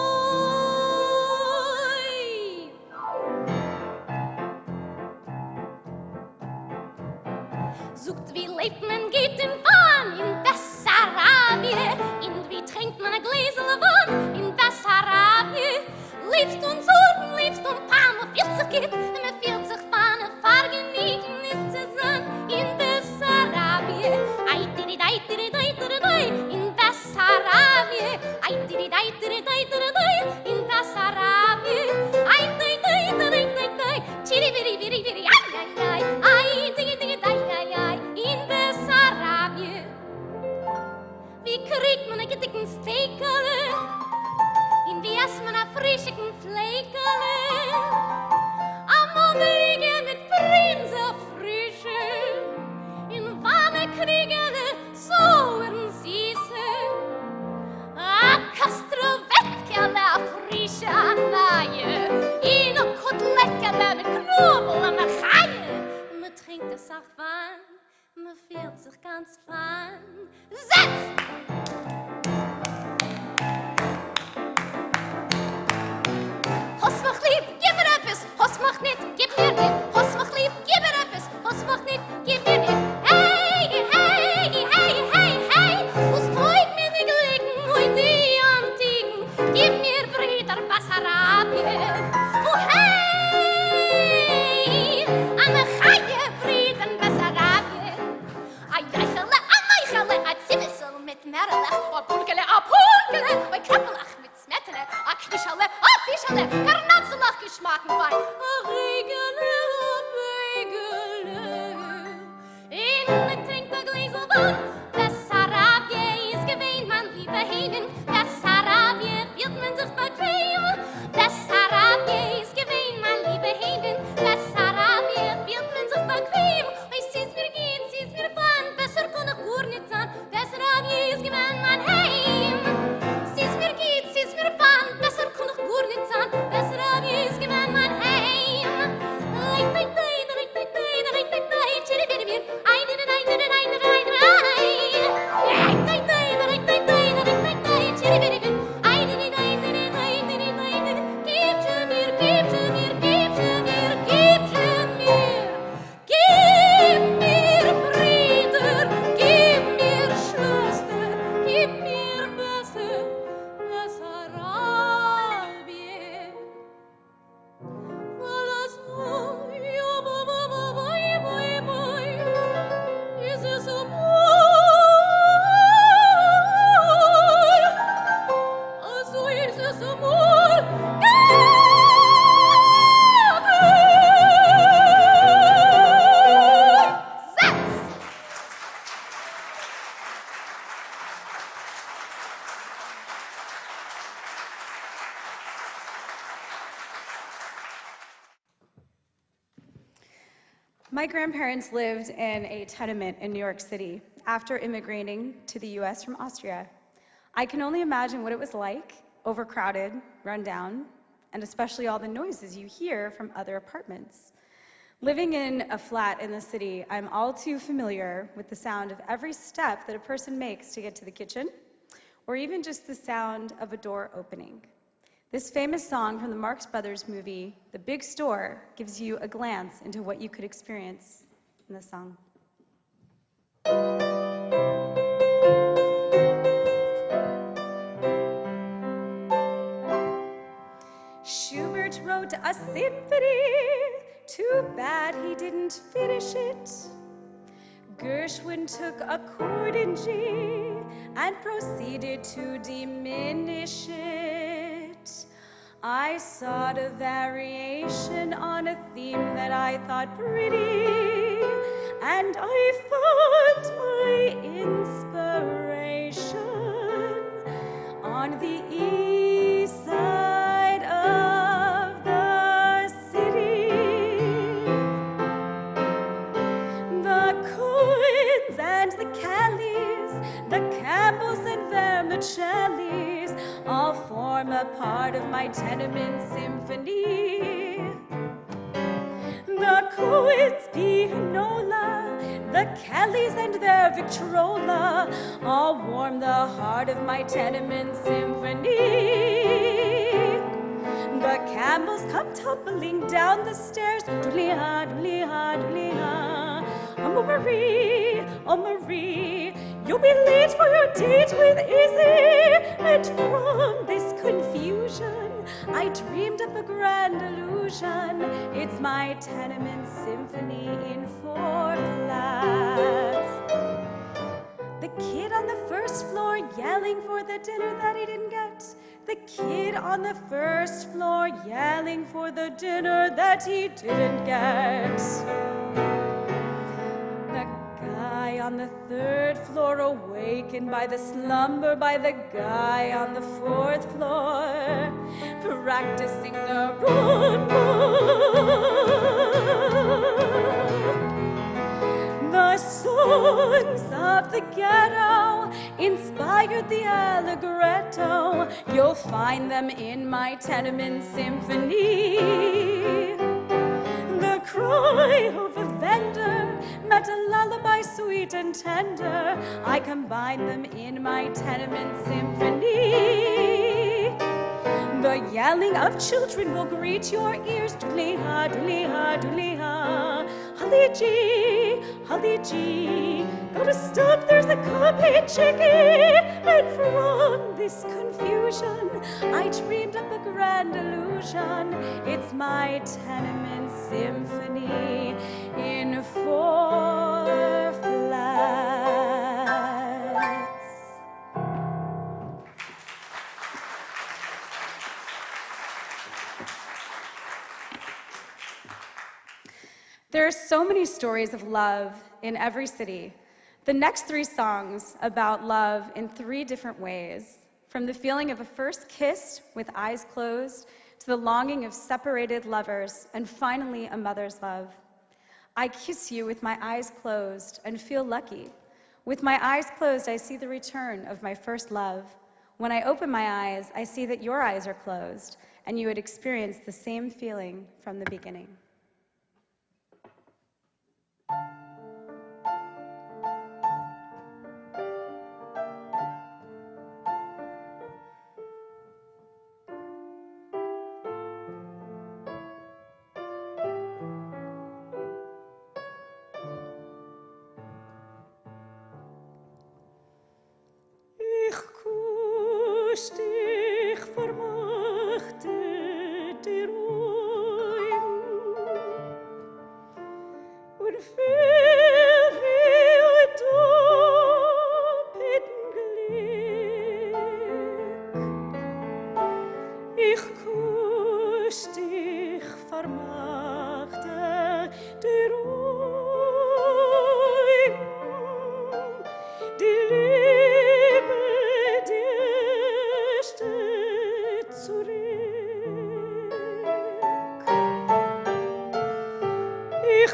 Sucht, wie lebt man, geht in Bahn in Bessarabia, und wie trinkt man ein Gläsel Wein in Bessarabia. Liebst und Sorgen, liebst und Pan, man fühlt sich geht, und man fühlt sich von ein Vergnügen ist zu sein in Bessarabia. Ai, diri, dai, diri, dai, diri, dai, in Bessarabia. Ai, diri, dai, diri, dai, diri, dai, in Bessarabia. Ai, dai, dai, dai, dai, dai, chiri, biri, biri, biri, ai, ai, ai, ai, digi, digi, dai, ai, ai, in Bessarabia. Wie kriegt man ein gedickten Steakele? In wie esst man ein frischigen Fleikele? Am Mummelige mit Prinze Frische, in warme Kriegele, so in Süße. A Kastrovetkele, a frische Anaie, in a Koteletkele mit Knobel und a Chaie. Man trinkt es auch Wein, man fühlt sich ganz fein. Setz! Hast mich lieb, gib mir etwas, hast mich nicht, gib mir nicht. Hast mich lieb, gib mir etwas, hast mich nicht, gib mir nicht. Hey, hey, hey, hey, hey, was tut mir die Glicken und die Antiken? Gib mir Brüder Bessarabia. Oh hey, am Chaie Brüder Bessarabia. Ay, Eichele, a Zisl mit Merlech, a Pulkele, a Krappelach mit Smettele, a Knischele, a Fischele, Karnatzelach geschmacken Wein, a Regele, in trinkt a Gläsel Wein. Bessarabia ist gewähnt, man liebe Heiden, Bessarabia wird man sich bequem. Bessarabia ist gewähnt, man liebe Heiden, Bessarabia wird man sich bequem. Es ist mir geht, es ist mir fein, besser kann ich gar nicht sein. Bessarabia ist gewähnt, mein Heim. Es ist mir geht, es ist mir fein, besser kann ich gar nicht sein. Bessarabia ist gewähnt, mein Heim. Ai, dai, dai, dai, dai, dai, dai, dai, dai, chiri, biri, bir. Ai, dai, dai, dai, dai, dai, dai, dai. My grandparents lived in a tenement in New York City after immigrating to the US from Austria. I can only imagine what it was like, overcrowded, run down, and especially all the noises you hear from other apartments. Living in a flat in the city, I'm all too familiar with the sound of every step that a person makes to get to the kitchen, or even just the sound of a door opening. This famous song from the Marx Brothers movie, The Big Store, gives you a glance into what you could experience in the song. Schubert wrote a symphony, too bad he didn't finish it. Gershwin took a chord in G and proceeded to diminish it. I sought a variation on a theme that I thought pretty, and I found my inspiration on the east side of the city. The Coens and the Callies, the Campbells and Vermicellis all form a part of my tenement symphony. The Coens pianola, the Callies and their Victrola all warm the heart of my tenement symphony. The Campbells come tumbling down the stairs, doodly-ha, doodly-ha, doodly-ha. Oh Marie, you'll be late for your date with Izzy. And from this confusion, I dreamed up a grand illusion. It's my tenement symphony in 4 flats. The kid on the first floor yelling for the dinner that he didn't get. The kid on the first floor yelling for the dinner that he didn't get. On the 3rd floor, awakened by the slumber by the guy on the 4th floor, practicing the rumba. The songs of the ghetto inspired the allegretto. You'll find them in my tenement symphony. The cry of a vendor met a lullaby sweet and tender. I combine them in my tenement symphony. The yelling of children will greet your ears. Doodly-ha, doodly-ha, doodly-ha. Holly G, Holly G. Gotta stop, there's a cupcake chicky. And from this confusion, I dreamed up a grand illusion. It's my tenement symphony in 4 flats. There are so many stories of love in every city. The next 3 songs about love in 3 different ways, from the feeling of a first kiss with eyes closed to the longing of separated lovers, and finally a mother's love. I kiss you with my eyes closed and feel lucky. With my eyes closed, I see the return of my first love. When I open my eyes, I see that your eyes are closed, and you had experienced the same feeling from the beginning. Ich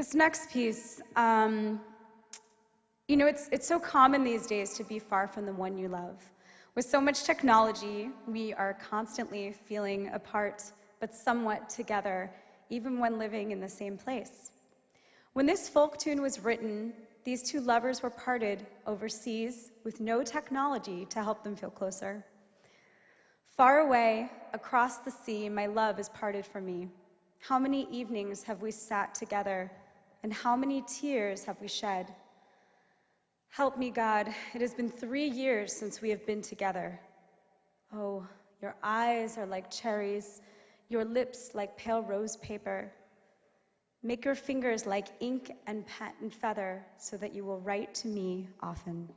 This next piece, you know, it's so common these days to be far from the one you love. With so much technology, we are constantly feeling apart, but somewhat together, even when living in the same place. When this folk tune was written, these two lovers were parted overseas with no technology to help them feel closer. Far away, across the sea, my love is parted from me. How many evenings have we sat together, and how many tears have we shed? Help me, God, it has been 3 years since we have been together. Oh, your eyes are like cherries, your lips like pale rose paper. Make your fingers like ink and patent feather so that you will write to me often.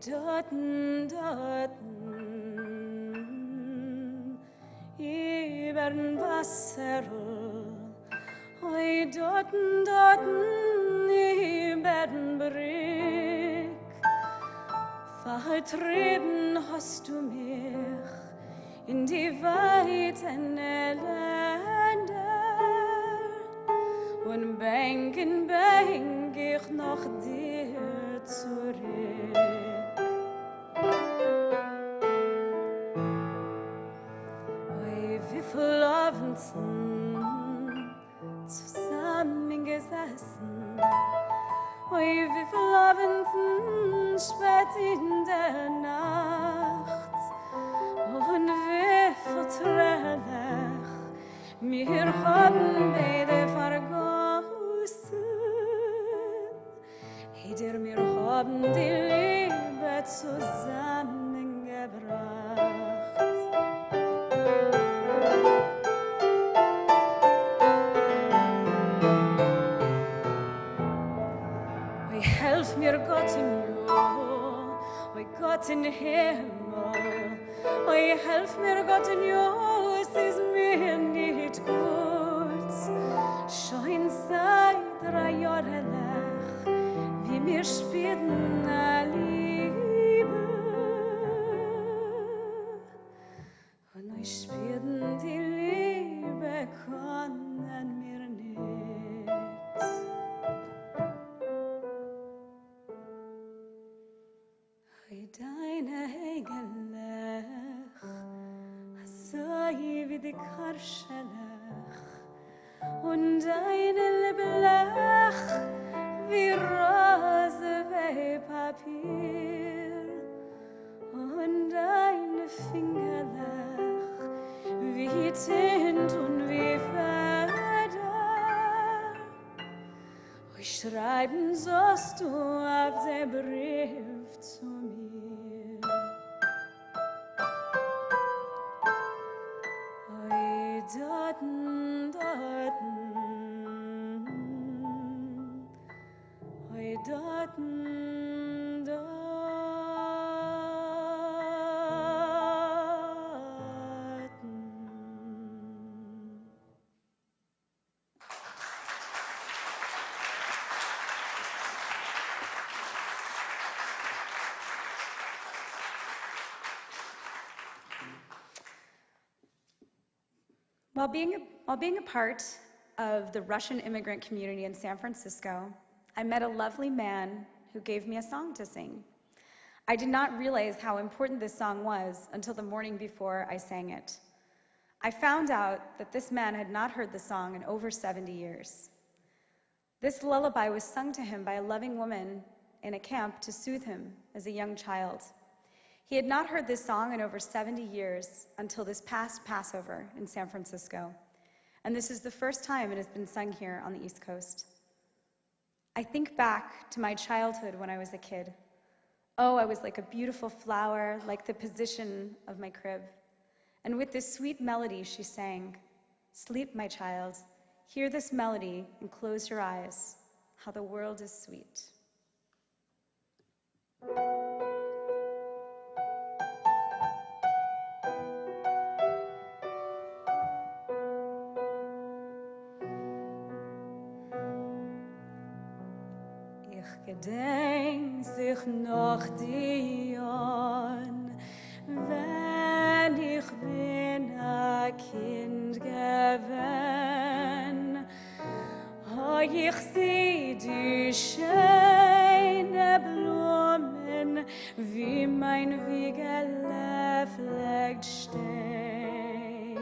Dorten, ibern Wasserl, oi dorten, ibern Brick, vertrieben hast du mich in die weiten Länder, und bänk in bänk ich nach dir zurück. Wie Abendsen zusammengesessen, oi, wie viel Abendsen spät in der Nacht, und wie viel Tränen wir haben beide vergossen, jeder wir haben die Liebe zusammengebracht. Helf mir Gott im Jo, oi Gott in Himmel, oi helf mir Gott in Jo, es ist mir nicht gut. Schon seit 3 Jahren nach, wie wir spielen a Liebe, und oi spielen die Liebe können mir nicht. Deine Hegelech, so wie die Karschelech, und deine Lippelech, wie Rose, wie Papier, und deine Fingerlech, wie Tint und wie Feder. Schreiben sollst du auf den Brief zu mir. Oi, dorten, oi, dorten, dorten. While being a part of the Russian immigrant community in San Francisco, I met a lovely man who gave me a song to sing. I did not realize how important this song was until the morning before I sang it. I found out that this man had not heard the song in over 70 years. This lullaby was sung to him by a loving woman in a camp to soothe him as a young child. He had not heard this song in over 70 years until this past Passover in San Francisco. And this is the first time it has been sung here on the East Coast. I think back to my childhood when I was a kid. Oh, I was like a beautiful flower, like the position of my crib. And with this sweet melody, she sang, "Sleep, my child, hear this melody and close your eyes, how the world is sweet." gedenk sich noch die Jahren, wenn ich bin a Kind gewesen. Oh, ich seh die schöne Blumen, wie mein Wiegele fleckt stehen.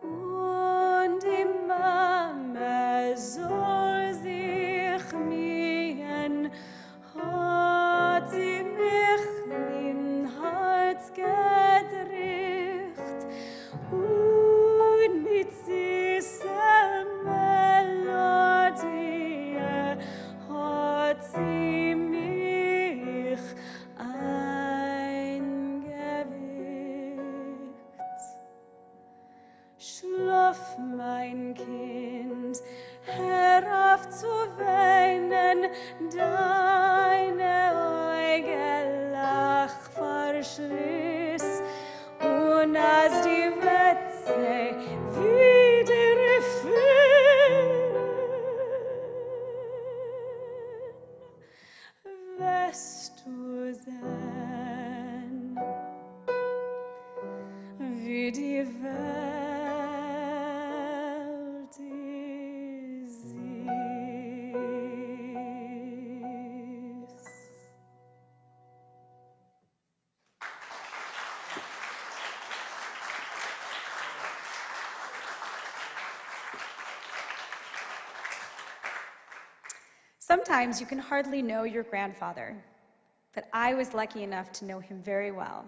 Und die Mama soll sich miehen, hat sie mich in Herz gedrückt und mit süßer Melodie hat sie mich eingewickt. Schlaf, mein Kind, hör auf zu weinen, deine Augen lach verschließ, und als die Wetze wieder fühlen, wirst du sehen, wie die Welt ist süß. Sometimes you can hardly know your grandfather, but I was lucky enough to know him very well.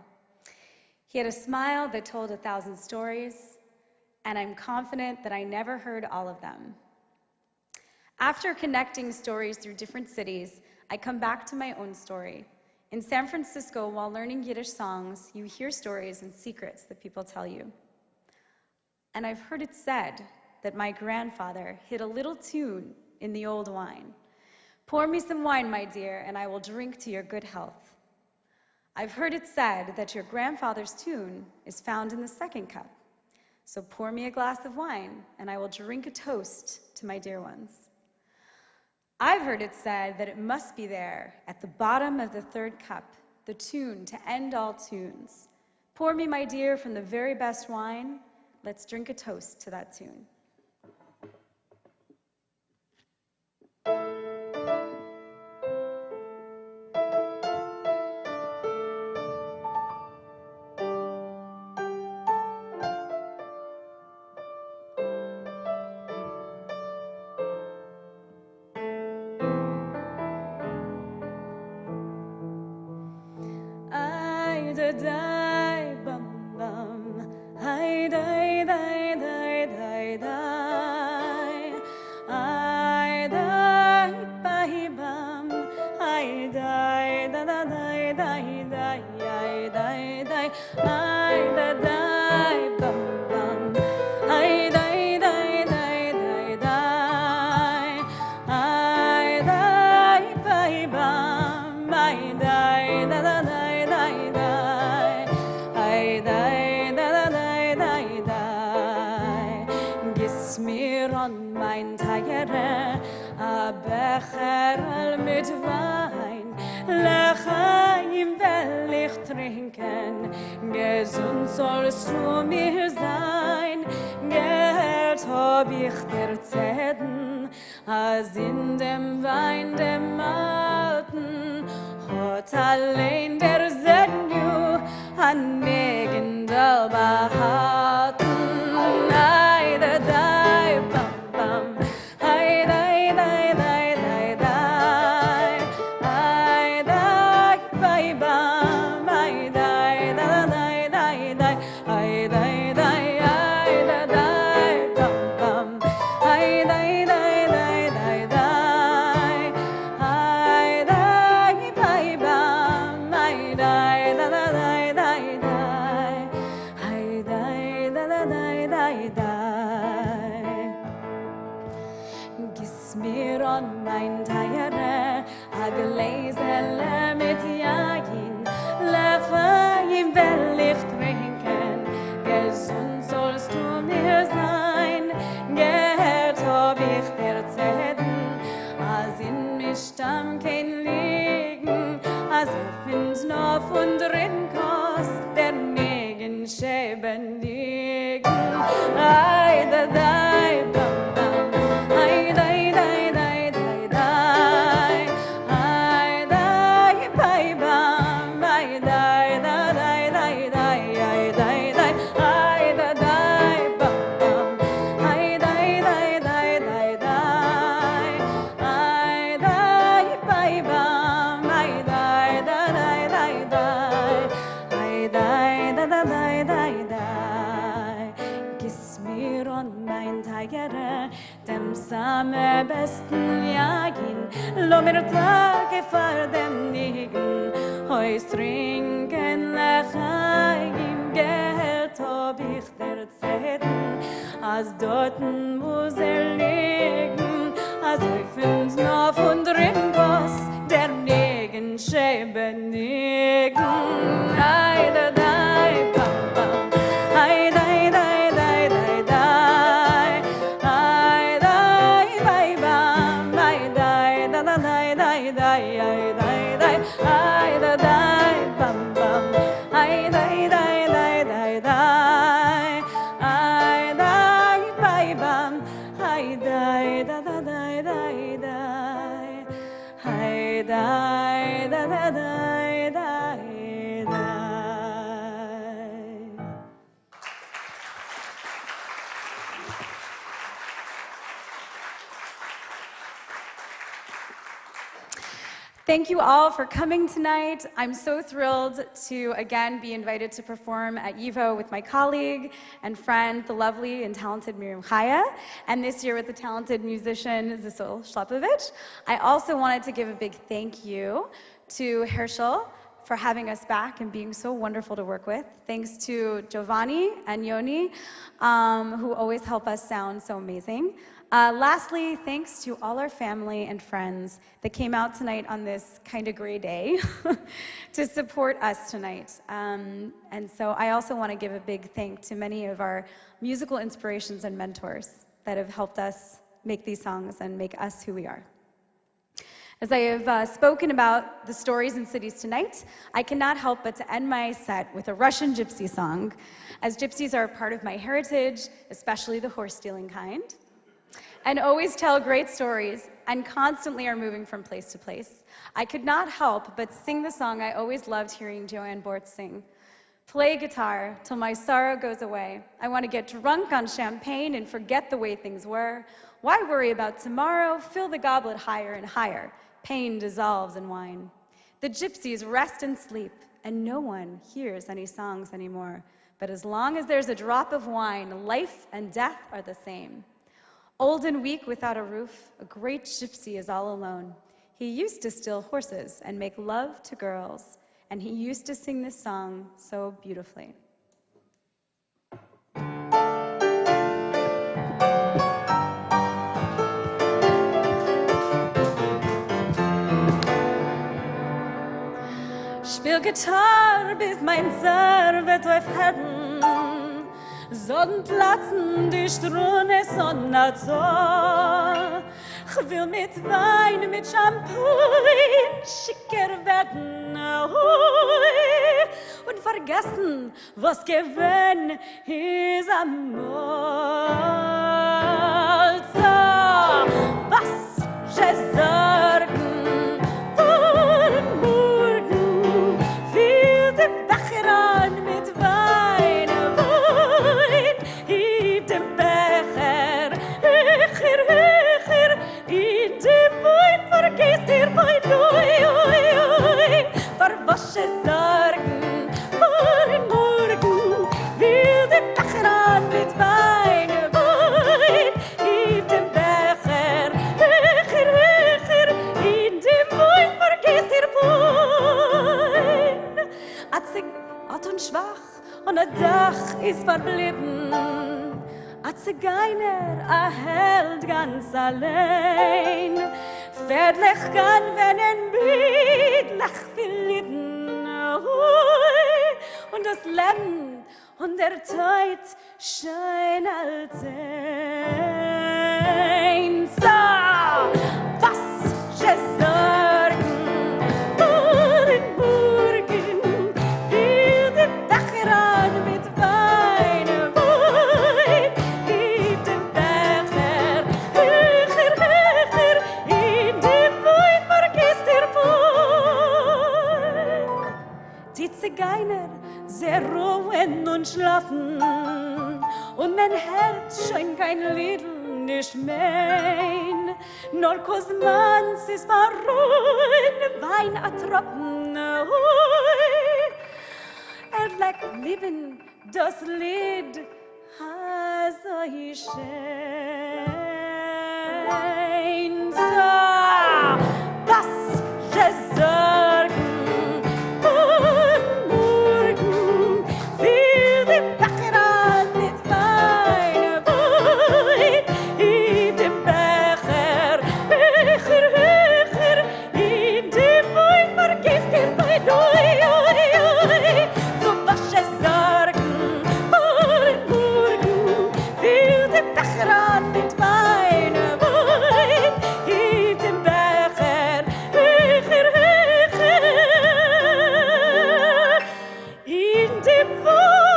He had a smile that told 1,000 stories, and I'm confident that I never heard all of them. After connecting stories through different cities, I come back to my own story. In San Francisco, while learning Yiddish songs, you hear stories and secrets that people tell you. And I've heard it said that my grandfather hid a little tune in the old wine. Pour me some wine, my dear, and I will drink to your good health. I've heard it said that your grandfather's tune is found in the second cup. So pour me a glass of wine, and I will drink a toast to my dear ones. I've heard it said that it must be there at the bottom of the third cup, the tune to end all tunes. Pour me, my dear, from the very best wine. Let's drink a toast to that tune. Die bum bum, I die die die die die, I die bye bum, I die da da die die die, I die die, I da die bum bum, I die die die die die, I die bye bum, I die da da die. Mein Tagere, a Becher mit Wein, Lechaim will ich trinken, gesund sollst du mir sein, Geld hab ich dir zählen, als in dem Wein dem Alten, hat allein der Senju an Megendel behalten. Ay, da, da, bam, bam. Ay, da, da, da, da, da. Ay, da, bye, bam. Ay, da, da, da, da, da. Ay, da, da, ay, da, da, bam, bam. Ay, da, da, da, da, da. Ay, da, bye, bam. Ay, da, da, da, da, da. Ay, da. שבניגן ay da dai bam bam ay dai dai dai dai dai ay dai bai bam ay dai da dai dai dai ay dai dai ay da dai bam bam ay dai dai dai dai dai ay dai bai bam ay dai da dai dai dai ay dai da da dai dai dai giss mir on mein Teigere dem same besten Jagin lo mir Tage vor dem Nigen heus trinken Lechayim Geld hab ich der Zeiten als dorten muss liegen als fünf noch von drin was der Nigen schebenigen ay da dai bam bam ay dai dai dai dai dai ay dai bai bam ay dai da da dai dai dai ay dai dai ay da dai bam bam ay dai dai dai dai dai ay dai bai bam ay dai da da dai dai dai ay dai da da dai dai dai Thank you all for coming tonight. I'm so thrilled to again be invited to perform at YIVO with my colleague and friend, the lovely and talented Miryem-Khaye, and this year with the talented musician Zisl Slepovitch. I also wanted to give a big thank you to Herschel for having us back and being so wonderful to work with. Thanks to Giovanni and Yoni, who always help us sound so amazing. Lastly, thanks to all our family and friends that came out tonight on this kind of gray day to support us tonight. And so I also want to give a big thank to many of our musical inspirations and mentors that have helped us make these songs and make us who we are. As I have spoken about the stories and cities tonight, I cannot help but to end my set with a Russian gypsy song, as gypsies are a part of my heritage, especially the horse-stealing kind, and always tell great stories and constantly are moving from place to place. I could not help but sing the song I always loved hearing Joanne Bort sing. Play guitar till my sorrow goes away. I want to get drunk on champagne and forget the way things were. Why worry about tomorrow? Fill the goblet higher and higher. Pain dissolves in wine. The gypsies rest and sleep, and no one hears any songs anymore. But as long as there's a drop of wine, life and death are the same. Old and weak without a roof, a great gypsy is all alone. He used to steal horses and make love to girls, and he used to sing this song so beautifully. Spiel Gitarre, bis mein Zerr wird aufhören. Sonnen platzen, die Strune sonnert so. Ich will mit Wein, mit Shampoo schicker werden. Und vergessen, was gewinn ist amol. So, was je sorgen für morgen. Fiel den Becher an mit Wein. Heb den Becher, höcher, in dem Wein vergisst ihr mein Ui. Verwasche Sorgen für morgen, will den Becher an mit Wein. Heb den Becher, höcher, in dem Wein vergisst ihr Wein. Alt und schwach und ein Dach ist verblieben. A Zigeuner, a Held ganz allein. Fädlich kann, wenn ein Biedlach verlitten. Und das Leben und der Zeit schein als ein. So, was je sorgen für den Morgen, will den Becher an mit Wein. sehr ruhen und schlafen, und mein Herz schon kein Lied nicht mein, nur Kosmans ist verruhen, Wein a Tropfen, leckt Leben, das Lied, so schön, so, was je sorgen, morgen, will dem Becher nicht meine Wein, in dem Becher, Becher, in dem Wein vergisst ihr mein Oi, so was je sorgen, morgen, will dem Becher nicht meine Wein, in dem Becher, in dem Wein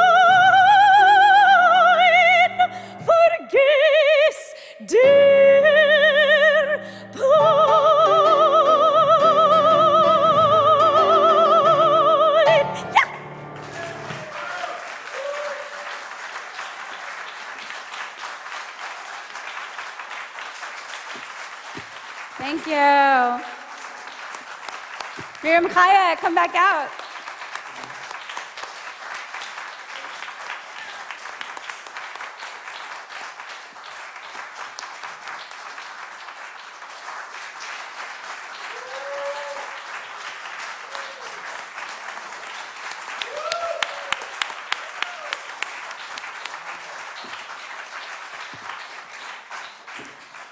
vergiss dir Pein. Ja! Thank you. Miryem-Khaye, come back out.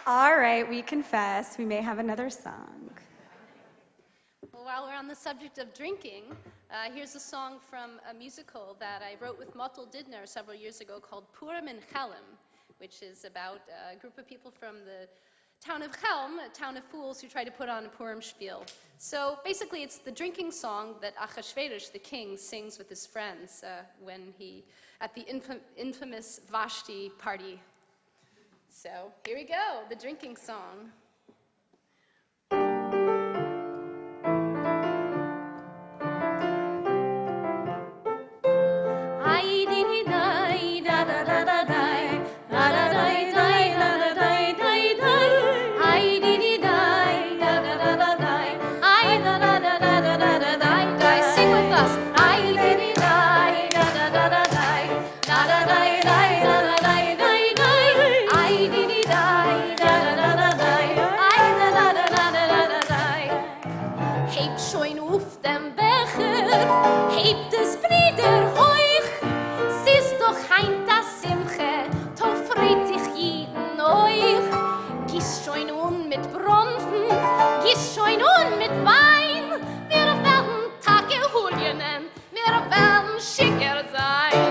All right, we confess we may have another song. Well, while we're on the subject of drinking, here's a song from a musical that I wrote with Motel Didner several years ago called Purim in Chelm, which is about a group of people from the town of Chelm, a town of fools who try to put on a Purim spiel. So basically it's the drinking song that Achashverosh, the king, sings with his friends at the infamous Vashti party. So here we go, the drinking song. Sing with us. Hebt schon auf dem Becher, hebt es Brüder hoch. Siehst doch heint das Simche, da freut sich jeden euch. Gieß schon un mit Bronfen, gieß schon un mit Wein. Wir werden Tage Julienen, wir werden schicker sein.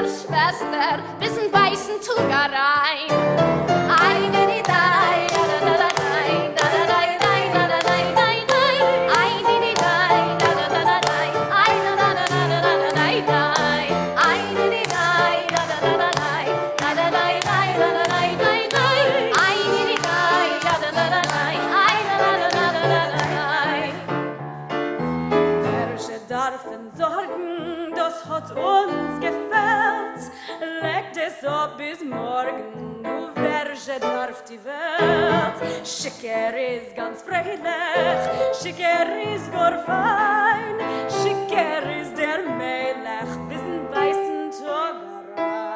Schwester, bis in weißen Tuga rein. Uns gefällt, legt es ab bis morgen, nur wer darf die Welt. Schicker ist ganz freilich, schicker ist gar fein, schicker ist der Melech bis in weißen Tag rein.